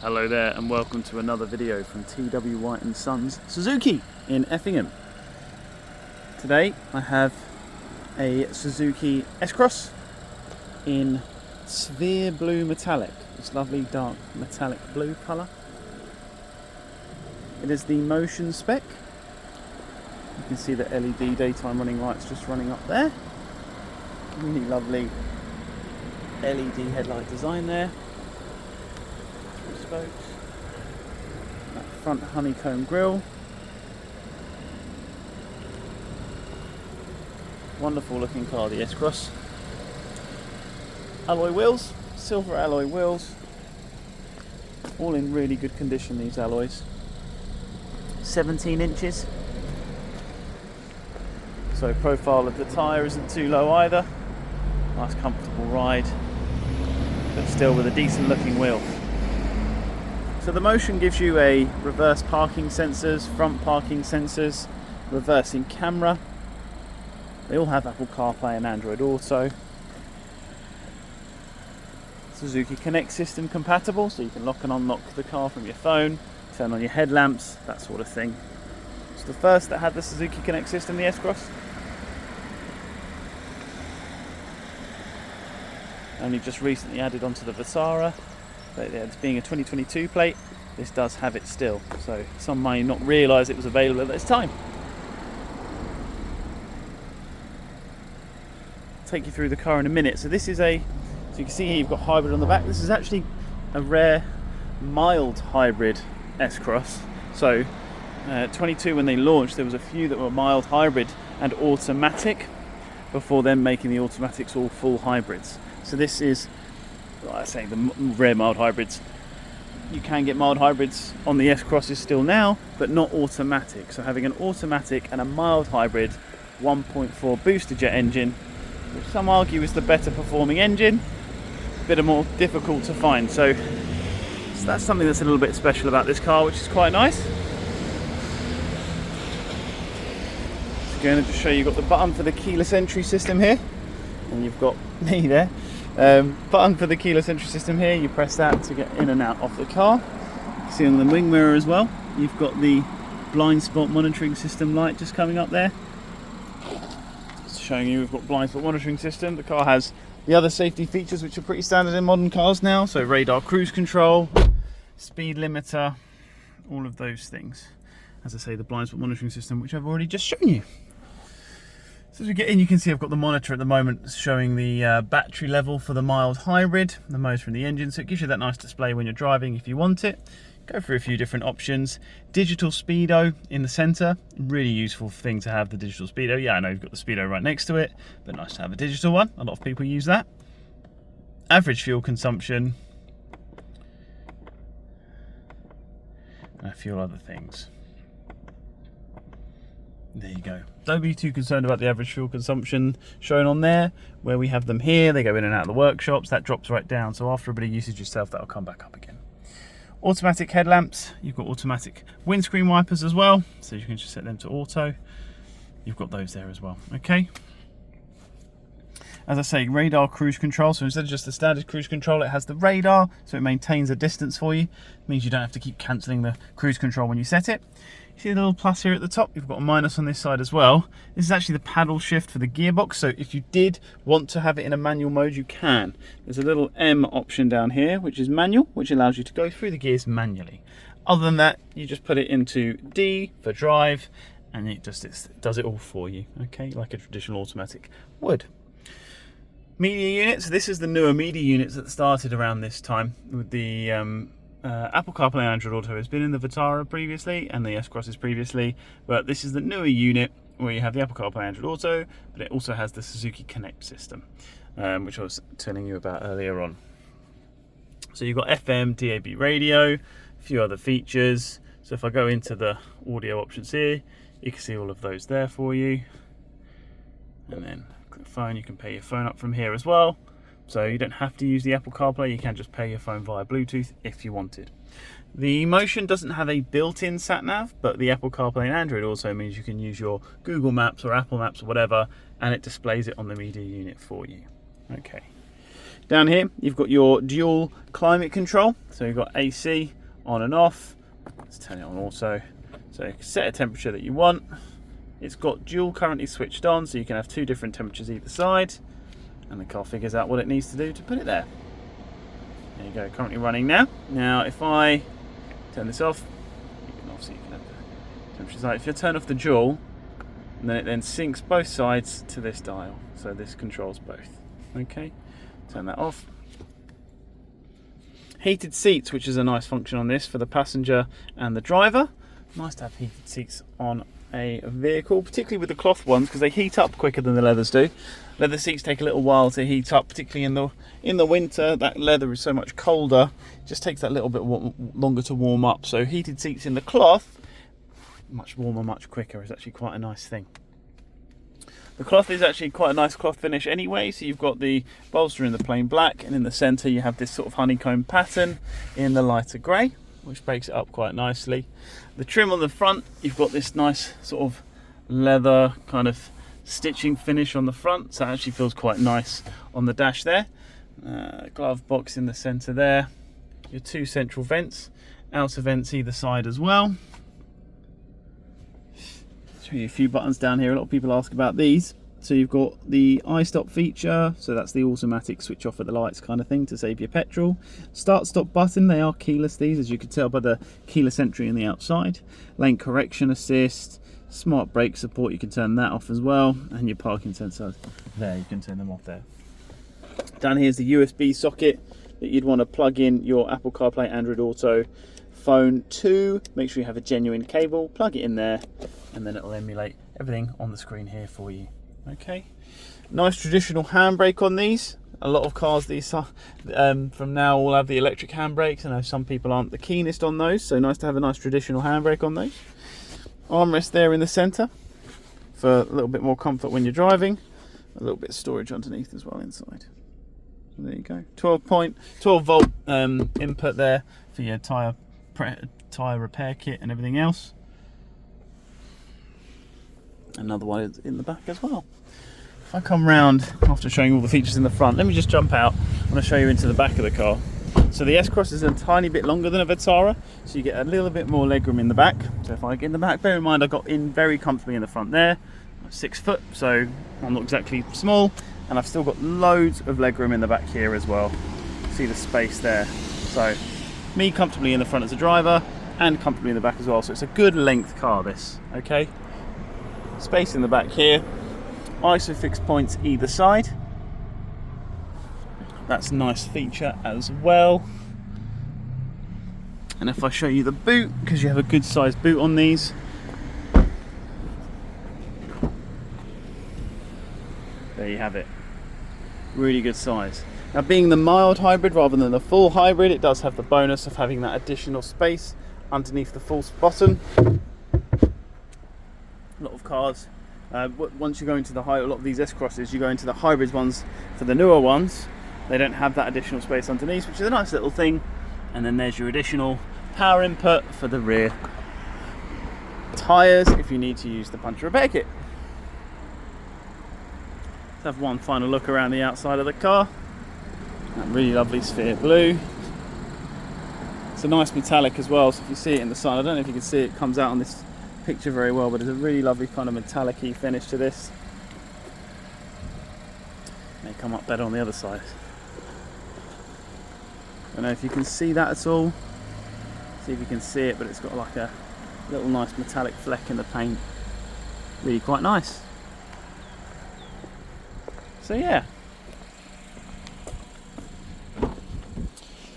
Hello there and welcome to another video from TW White & Sons Suzuki in Effingham. Today I have a Suzuki S-Cross in sphere blue metallic, this lovely dark metallic blue colour. It is the motion spec. You can see the LED daytime running lights just running up there. Really lovely LED headlight design there. Spokes. That front honeycomb grille. Wonderful looking car, the S-Cross. Alloy wheels, silver alloy wheels. All in really good condition, these alloys. 17 inches. So profile of the tyre isn't too low either. Nice comfortable ride, but still with a decent looking wheel. So the Motion gives you a reverse parking sensors, front parking sensors, reversing camera. They all have Apple CarPlay and Android Auto. Suzuki Connect system compatible, so you can lock and unlock the car from your phone, turn on your headlamps, that sort of thing. It's the first that had the Suzuki Connect system, the S-Cross. Only just recently added onto the Vitara. But it's being a 2022 plate, this does have it still, so some may not realise it was available at this time. I'll take you through the car in a minute. So this is so you can see here you've got hybrid on the back. This is actually a rare mild hybrid S-Cross. So 22 when they launched, there was a few that were mild hybrid and automatic, before then making the automatics all full hybrids. So this is, like I say, the rare mild hybrids. You can get mild hybrids on the S-Crosses still now, but not automatic. So having an automatic and a mild hybrid 1.4 Boosterjet engine, which some argue is the better performing engine, a bit more difficult to find. So that's something that's a little bit special about this car, which is quite nice. So going to just show you, you've got the button for the keyless entry system here, and you've got me there. Button for the keyless entry system here, you press that to get in and out of the car. You can see on the wing mirror as well, you've got the blind spot monitoring system light just coming up there. Just showing you we've got blind spot monitoring system. The car has the other safety features which are pretty standard in modern cars now, so radar cruise control, speed limiter, all of those things. As I say, the blind spot monitoring system, which I've already just shown you. So as we get in, you can see I've got the monitor at the moment showing the battery level for the mild hybrid, the motor and the engine, so it gives you that nice display when you're driving if you want it. Go through a few different options. Digital speedo in the centre, really useful thing to have, the digital speedo. Yeah, I know you've got the speedo right next to it, but nice to have a digital one. A lot of people use that. Average fuel consumption, and a few other things. There you go. Don't be too concerned about the average fuel consumption shown on there. Where we have them here, they go in and out of the workshops, that drops right down. So after a bit of usage yourself, that'll come back up again. Automatic headlamps, you've got automatic windscreen wipers as well. So you can just set them to auto. You've got those there as well, okay? As I say, radar cruise control. So instead of just the standard cruise control, it has the radar, so it maintains a distance for you. It means you don't have to keep cancelling the cruise control when you set it. You see the little plus here at the top? You've got a minus on this side as well. This is actually the paddle shift for the gearbox, so if you did want to have it in a manual mode, you can. There's a little M option down here, which is manual, which allows you to go through the gears manually. Other than that, you just put it into D for drive, and it does it all for you, okay, like a traditional automatic would. Media units, this is the newer media units that started around this time with the Apple CarPlay and Android Auto. Has been in the Vitara previously and the S-Crosses previously, but this is the newer unit where you have the Apple CarPlay and Android Auto, but it also has the Suzuki Connect system, which I was telling you about earlier on. So you've got FM, DAB radio, a few other features. So if I go into the audio options here, you can see all of those there for you. And then click phone, you can pair your phone up from here as well. So you don't have to use the Apple CarPlay, you can just pair your phone via Bluetooth if you wanted. The Motion doesn't have a built-in sat-nav, but the Apple CarPlay and Android also means you can use your Google Maps or Apple Maps or whatever, and it displays it on the media unit for you. Okay. Down here, you've got your dual climate control. So you've got AC on and off. Let's turn it on also. So you can set a temperature that you want. It's got dual currently switched on, so you can have 2 different temperatures either side. And the car figures out what it needs to do to put it there. There you go, currently running now. Now, if I turn this off, obviously you can have the temperature side. If you turn off the dual, and then it then syncs both sides to this dial. So this controls both. Okay, turn that off. Heated seats, which is a nice function on this for the passenger and the driver. Nice to have heated seats on a vehicle, particularly with the cloth ones, because they heat up quicker than the leathers do. Leather seats take a little while to heat up, particularly in the winter. That leather is so much colder, it just takes that little bit longer to warm up. So heated seats in the cloth, much warmer, much quicker, is actually quite a nice thing. The cloth is actually quite a nice cloth finish anyway, so you've got the bolster in the plain black, and in the centre you have this sort of honeycomb pattern in the lighter grey, which breaks it up quite nicely. The trim on the front, you've got this nice sort of leather kind of stitching finish on the front, so it actually feels quite nice on the dash there. Glove box in the centre there. Your 2 central vents, outer vents either side as well. Show you a few buttons down here. A lot of people ask about these. So you've got the iStop feature, so that's the automatic switch off at the lights kind of thing to save your petrol. Start stop button, they are keyless these, as you can tell by the keyless entry on the outside. Lane correction assist, smart brake support, you can turn that off as well, and your parking sensors there, you can turn them off there. Down here is the USB socket that you'd want to plug in your Apple CarPlay, Android Auto phone to. Make sure you have a genuine cable, plug it in there, and then it'll emulate everything on the screen here for you. Okay, nice traditional handbrake on these. A lot of cars these from now will have the electric handbrakes. I know some people aren't the keenest on those, so nice to have a nice traditional handbrake on those. Armrest there in the centre for a little bit more comfort when you're driving. A little bit of storage underneath as well inside. So there you go. 12 volt input there for your tyre repair kit and everything else. Another one is in the back as well. If I come round after showing all the features in the front, let me just jump out. I want to show you into the back of the car. So the S-Cross is a tiny bit longer than a Vitara, so you get a little bit more legroom in the back. So if I get in the back, bear in mind I got in very comfortably in the front there. I'm 6 foot, so I'm not exactly small, and I've still got loads of legroom in the back here as well. See the space there. So me comfortably in the front as a driver, and comfortably in the back as well. So it's a good length car, this. Okay. Space in the back here, ISOFIX points either side. That's a nice feature as well. And if I show you the boot, because you have a good sized boot on these, there you have it. Really good size. Now, being the mild hybrid rather than the full hybrid, it does have the bonus of having that additional space underneath the false bottom. A lot of cars, once you go into a lot of these S-Crosses, you go into the hybrids ones. For the newer ones, they don't have that additional space underneath, which is a nice little thing. And then there's your additional power input for the rear tyres if you need to use the puncture repair kit. Let's have one final look around the outside of the car. That really lovely sphere blue. It's a nice metallic as well, so if you see it in the sun, I don't know if you can see it, comes out on this picture very well, but there's a really lovely kind of metallic-y finish to this. May come up better on the other side. I don't know if you can see that at all. See if you can see it, but it's got like a little nice metallic fleck in the paint. Really quite nice. So yeah.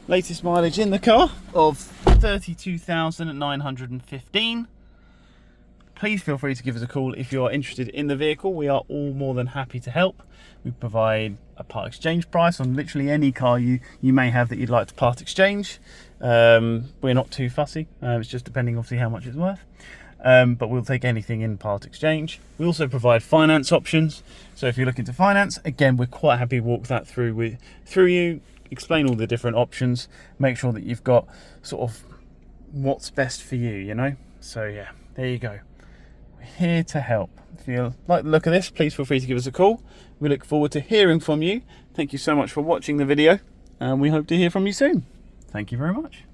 Latest mileage in the car of 32,915. Please feel free to give us a call if you are interested in the vehicle. We are all more than happy to help. We provide a part exchange price on literally any car you may have that you'd like to part exchange. We're not too fussy. It's just depending obviously how much it's worth. But we'll take anything in part exchange. We also provide finance options. So if you're looking to finance, again, we're quite happy to walk that through you, explain all the different options, make sure that you've got sort of what's best for you, you know? So yeah, there you go. We're here to help. If you like the look of this, please feel free to give us a call. We look forward to hearing from you. Thank you so much for watching the video, and we hope to hear from you soon. Thank you very much.